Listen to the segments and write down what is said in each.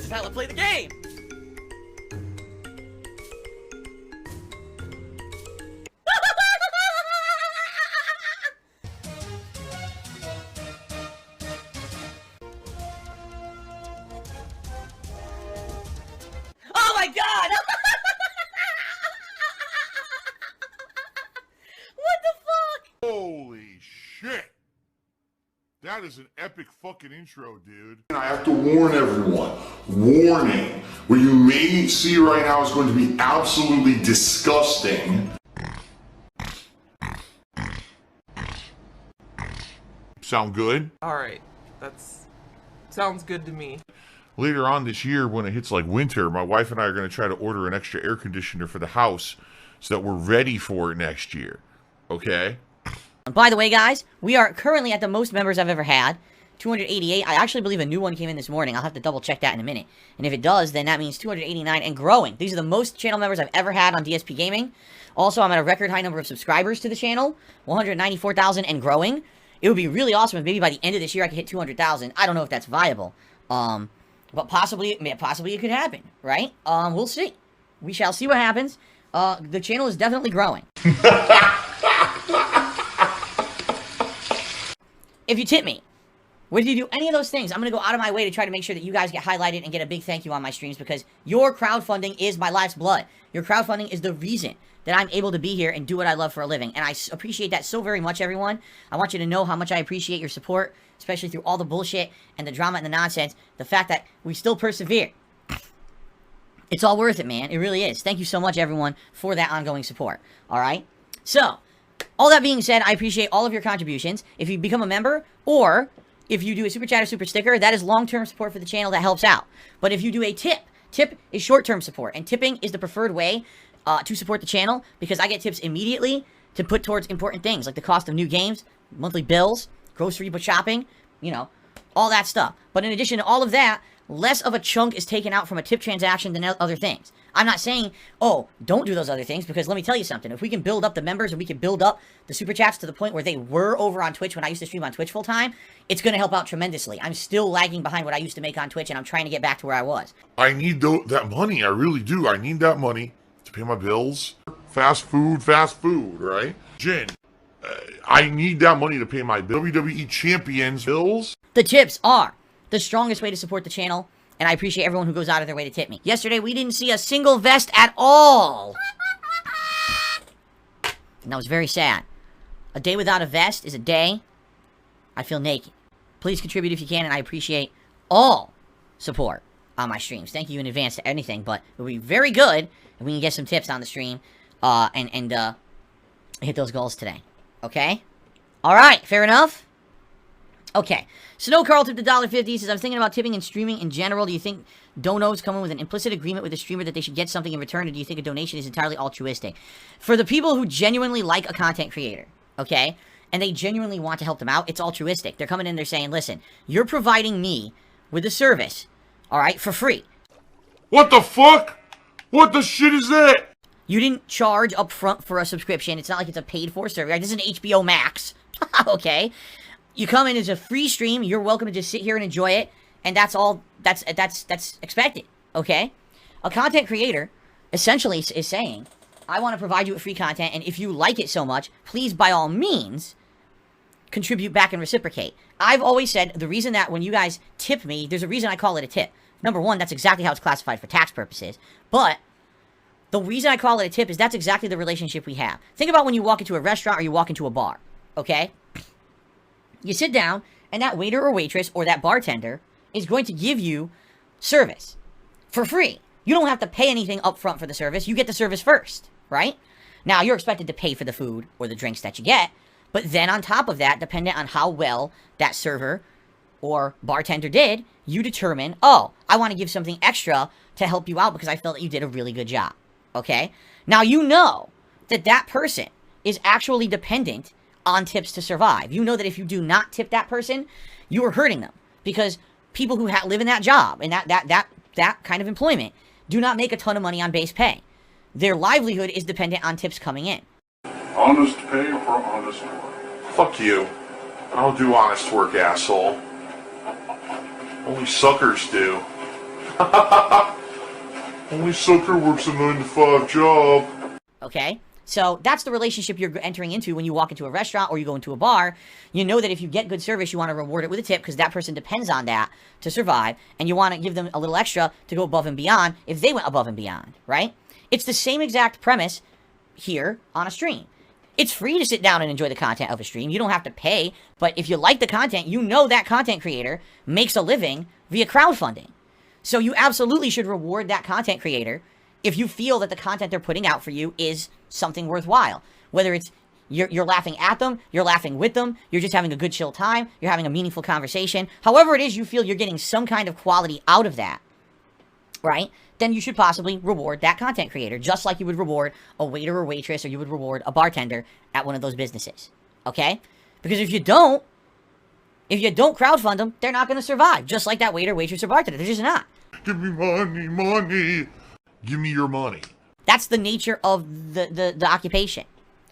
This is how I play the game! Oh my god! What the fuck? Holy shit! That is an epic fucking intro, dude. And I have to warn everyone. Warning. What you may see right now is going to be absolutely disgusting. Sound good? Alright, sounds good to me. Later on this year, when it hits like winter, my wife and I are going to try to order an extra air conditioner for the house so that we're ready for it next year. Okay? By the way, guys, we are currently at the most members I've ever had. 288. I actually believe a new one came in this morning. I'll have to double check that in a minute. And if it does, then that means 289 and growing. These are the most channel members I've ever had on DSP Gaming. Also, I'm at a record high number of subscribers to the channel. 194,000 and growing. It would be really awesome if maybe by the end of this year I could hit 200,000. I don't know if that's viable. But possibly it could happen, right? We'll see. We shall see what happens. The channel is definitely growing. If you tip me, if you do any of those things, I'm going to go out of my way to try to make sure that you guys get highlighted and get a big thank you on my streams, because your crowdfunding is my life's blood. Your crowdfunding is the reason that I'm able to be here and do what I love for a living. And I appreciate that so very much, everyone. I want you to know how much I appreciate your support, especially through all the bullshit and the drama and the nonsense. The fact that we still persevere. It's all worth it, man. It really is. Thank you so much, everyone, for that ongoing support. All right? So, all that being said, I appreciate all of your contributions. If you become a member, or if you do a super chat or super sticker, that is long-term support for the channel. That helps out. But if you do a tip is short-term support. And tipping is the preferred way to support the channel, because I get tips immediately to put towards important things, like the cost of new games, monthly bills, grocery shopping, you know, all that stuff. But in addition to all of that, less of a chunk is taken out from a tip transaction than other things. I'm not saying, oh, don't do those other things, because let me tell you something. If we can build up the members and we can build up the super chats to the point where they were over on Twitch when I used to stream on Twitch full time, it's going to help out tremendously. I'm still lagging behind what I used to make on Twitch, and I'm trying to get back to where I was. I need that money. I really do. I need that money to pay my bills. Fast food, right? Jin, I need that money to pay my WWE Champions bills. The tips are the strongest way to support the channel, and I appreciate everyone who goes out of their way to tip me. Yesterday, we didn't see a single vest at all. And that was very sad. A day without a vest is a day I feel naked. Please contribute if you can, and I appreciate all support on my streams. Thank you in advance to anything, but it would be very good if we can get some tips on the stream and hit those goals today. Okay? Alright, fair enough? Okay, Snow Carl tipped $1.50. He says, I'm thinking about tipping and streaming in general. Do you think donos come in with an implicit agreement with the streamer that they should get something in return, or do you think a donation is entirely altruistic? For the people who genuinely like a content creator, okay, and they genuinely want to help them out, it's altruistic. They're coming in, they're saying, listen, you're providing me with a service, alright, for free. What the fuck? What the shit is that? You didn't charge up front for a subscription. It's not like it's a paid-for service. Right? This is an HBO Max, okay? You come in as a free stream, you're welcome to just sit here and enjoy it, and that's all, that's expected, okay? A content creator, essentially, is saying, I want to provide you with free content, and if you like it so much, please, by all means, contribute back and reciprocate. I've always said, the reason that when you guys tip me, there's a reason I call it a tip. Number one, that's exactly how it's classified for tax purposes, but the reason I call it a tip is that's exactly the relationship we have. Think about when you walk into a restaurant or you walk into a bar, okay? You sit down, and that waiter or waitress or that bartender is going to give you service for free. You don't have to pay anything up front for the service. You get the service first, right? Now, you're expected to pay for the food or the drinks that you get, but then on top of that, depending on how well that server or bartender did, you determine, oh, I want to give something extra to help you out because I felt that you did a really good job, okay? Now, you know that that person is actually dependent on tips to survive. You know that if you do not tip that person, you are hurting them, because people who live in that job and that kind of employment do not make a ton of money on base pay. Their livelihood is dependent on tips coming in. Honest pay for honest work. Fuck you. I don't do honest work, asshole. Only suckers do. Only sucker works a 9-to-5 job. Okay? So that's the relationship you're entering into when you walk into a restaurant or you go into a bar. You know that if you get good service, you want to reward it with a tip because that person depends on that to survive. And you want to give them a little extra to go above and beyond if they went above and beyond, right? It's the same exact premise here on a stream. It's free to sit down and enjoy the content of a stream. You don't have to pay. But if you like the content, you know that content creator makes a living via crowdfunding. So you absolutely should reward that content creator if you feel that the content they're putting out for you is something worthwhile. Whether it's you're laughing at them, you're laughing with them, you're just having a good chill time, you're having a meaningful conversation. However it is you feel you're getting some kind of quality out of that, right? Then you should possibly reward that content creator, just like you would reward a waiter or waitress, or you would reward a bartender at one of those businesses, okay? Because if you don't crowdfund them, they're not going to survive, just like that waiter, waitress, or bartender. They're just not. Give me money, money. Give me your money. That's the nature of the occupation,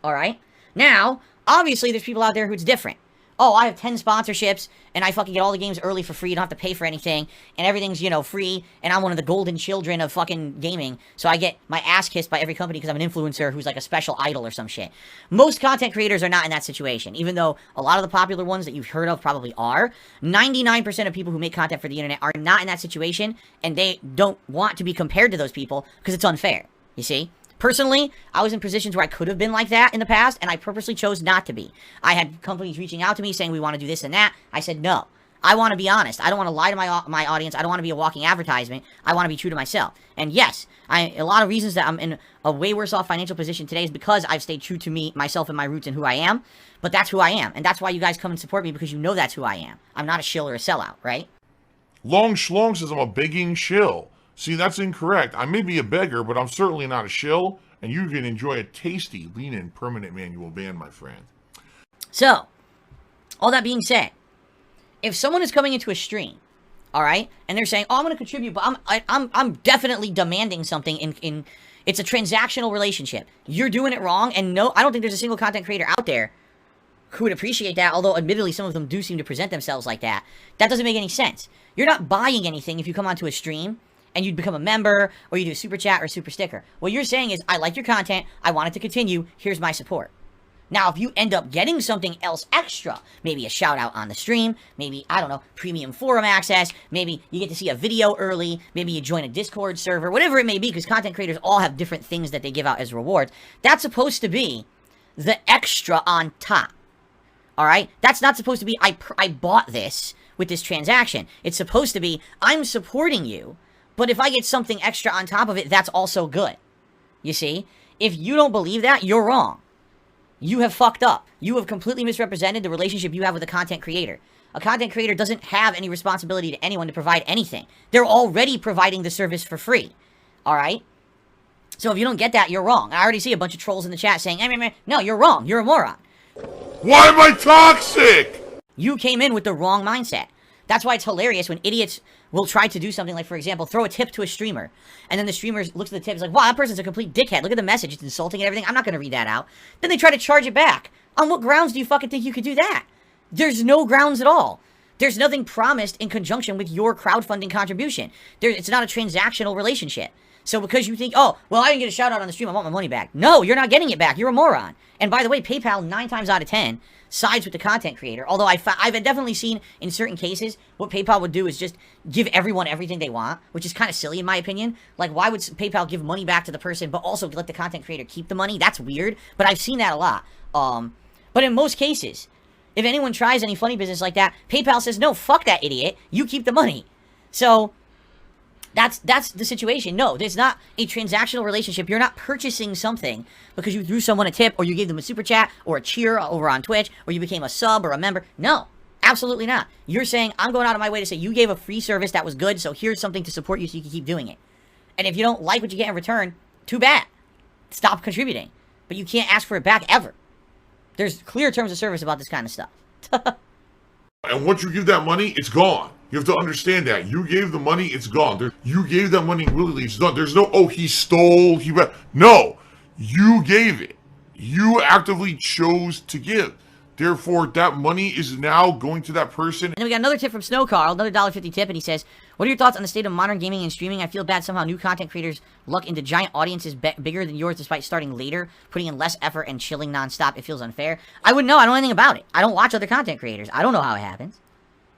all right? Now, obviously, there's people out there who it's different. Oh, I have 10 sponsorships, and I fucking get all the games early for free. You don't have to pay for anything, and everything's, you know, free, and I'm one of the golden children of fucking gaming, so I get my ass kissed by every company because I'm an influencer who's like a special idol or some shit. Most content creators are not in that situation, even though a lot of the popular ones that you've heard of probably are. 99% of people who make content for the internet are not in that situation, and they don't want to be compared to those people because it's unfair, you see? Personally, I was in positions where I could have been like that in the past, and I purposely chose not to be. I had companies reaching out to me saying, we want to do this and that. I said, no. I want to be honest. I don't want to lie to my audience. I don't want to be a walking advertisement. I want to be true to myself. And yes, a lot of reasons that I'm in a way worse off financial position today is because I've stayed true to me, myself, and my roots and who I am. But that's who I am. And that's why you guys come and support me, because you know that's who I am. I'm not a shill or a sellout, right? Long Schlong says I'm a begging shill. See, that's incorrect. I may be a beggar, but I'm certainly not a shill, and you can enjoy a tasty, lean-in permanent manual band, my friend. So, all that being said, if someone is coming into a stream, all right, and they're saying, "Oh, I'm going to contribute, but I'm definitely demanding something," in it's a transactional relationship. You're doing it wrong, and no, I don't think there's a single content creator out there who would appreciate that. Although, admittedly, some of them do seem to present themselves like that. That doesn't make any sense. You're not buying anything if you come onto a stream and you become a member, or you do a super chat or a super sticker. What you're saying is, I like your content, I want it to continue, here's my support. Now, if you end up getting something else extra, maybe a shout out on the stream, maybe, I don't know, premium forum access, maybe you get to see a video early, maybe you join a Discord server, whatever it may be, because content creators all have different things that they give out as rewards. That's supposed to be the extra on top. Alright? That's not supposed to be, I bought this with this transaction. It's supposed to be, I'm supporting you, but if I get something extra on top of it, that's also good. You see? If you don't believe that, you're wrong. You have fucked up. You have completely misrepresented the relationship you have with a content creator. A content creator doesn't have any responsibility to anyone to provide anything. They're already providing the service for free. Alright? So if you don't get that, you're wrong. I already see a bunch of trolls in the chat saying, no, you're wrong. You're a moron. Why am I toxic? You came in with the wrong mindset. That's why it's hilarious when idiots will try to do something like, for example, throw a tip to a streamer. And then the streamer looks at the tip, is like, wow, that person's a complete dickhead. Look at the message. It's insulting and everything. I'm not going to read that out. Then they try to charge it back. On what grounds do you fucking think you could do that? There's no grounds at all. There's nothing promised in conjunction with your crowdfunding contribution. It's not a transactional relationship. So because you think, oh, well, I didn't get a shout out on the stream, I want my money back. No, you're not getting it back. You're a moron. And by the way, PayPal, 9 times out of 10, sides with the content creator. Although I've definitely seen in certain cases what PayPal would do is just give everyone everything they want, which is kind of silly in my opinion. Like, why would PayPal give money back to the person but also let the content creator keep the money? That's weird, but I've seen that a lot. But in most cases, if anyone tries any funny business like that, PayPal says, no, fuck that idiot. You keep the money. So that's the situation. No, there's not a transactional relationship. You're not purchasing something because you threw someone a tip, or you gave them a super chat, or a cheer over on Twitch, or you became a sub or a member. No, absolutely not. You're saying, I'm going out of my way to say you gave a free service that was good, so here's something to support you so you can keep doing it. And if you don't like what you get in return, too bad. Stop contributing. But you can't ask for it back ever. There's clear terms of service about this kind of stuff. And once you give that money, it's gone. You have to understand that. You gave the money, it's gone. You gave that money willingly, it's done. There's no, oh, he stole, No, you gave it. You actively chose to give. Therefore, that money is now going to that person. And then we got another tip from Snow Carl, another $1.50 tip, and he says, what are your thoughts on the state of modern gaming and streaming? I feel bad somehow new content creators luck into giant audiences bigger than yours despite starting later, putting in less effort and chilling nonstop. It feels unfair. I wouldn't know. I don't know anything about it. I don't watch other content creators. I don't know how it happens.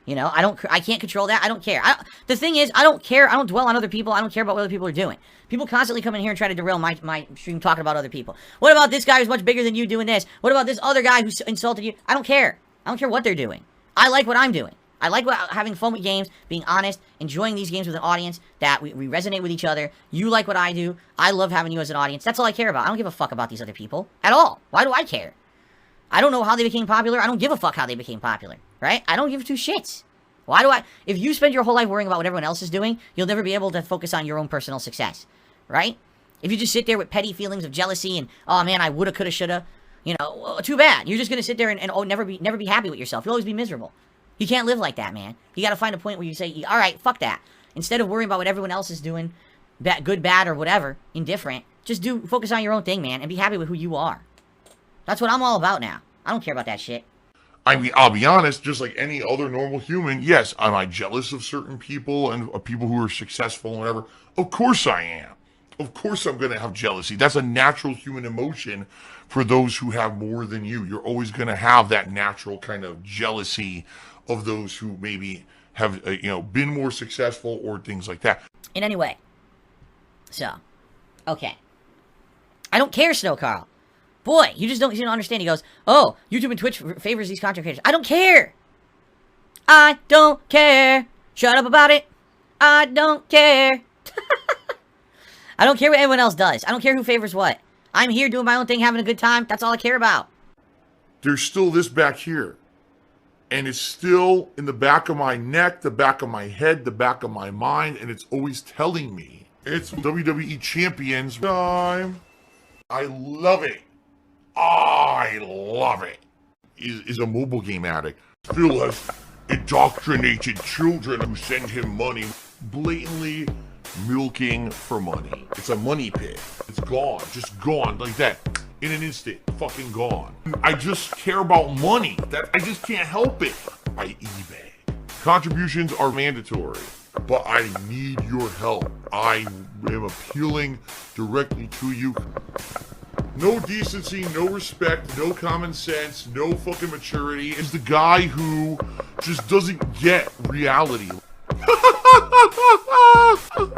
You know, I can't control that. I don't care. The thing is, I don't care. I don't dwell on other people. I don't care about what other people are doing. People constantly come in here and try to derail my stream talking about other people. What about this guy who's much bigger than you doing this? What about this other guy who insulted you? I don't care. I don't care what they're doing. I like what I'm doing. I like having fun with games, being honest, enjoying these games with an audience, that we resonate with each other. You like what I do. I love having you as an audience. That's all I care about. I don't give a fuck about these other people at all. Why do I care? I don't know how they became popular. I don't give a fuck how they became popular, right? I don't give two shits. Why do I? If you spend your whole life worrying about what everyone else is doing, you'll never be able to focus on your own personal success, right? If you just sit there with petty feelings of jealousy and, oh man, I woulda, coulda, shoulda, you know, well, too bad. You're just gonna sit there and never be happy with yourself. You'll always be miserable. You can't live like that, man. You gotta find a point where you say, all right, fuck that. Instead of worrying about what everyone else is doing, good, bad, or whatever, indifferent, just focus on your own thing, man, and be happy with who you are. That's what I'm all about now. I don't care about that shit. I mean, I'll be honest, just like any other normal human, yes, am I jealous of certain people and of people who are successful and whatever? Of course I am. Of course I'm going to have jealousy. That's a natural human emotion for those who have more than you. You're always going to have that natural kind of jealousy of those who maybe have, been more successful or things like that. In any way. So, okay. I don't care, Snow Carl. Boy, you don't understand. He goes, oh, YouTube and Twitch favors these content creators. I don't care. I don't care. Shut up about it. I don't care. I don't care what anyone else does. I don't care who favors what. I'm here doing my own thing, having a good time. That's all I care about. There's still this back here. And it's still in the back of my neck, the back of my head, the back of my mind. And it's always telling me it's WWE Champions time. I love it. I love it. Is a mobile game addict. Phil has indoctrinated children who send him money, blatantly milking for money. It's a money pit. It's gone, just gone like that. In an instant, fucking gone. I just care about money. That I just can't help it. By eBay. Contributions are mandatory, but I need your help. I am appealing directly to you. No decency, no respect, no common sense, no fucking maturity. Is the guy who just doesn't get reality.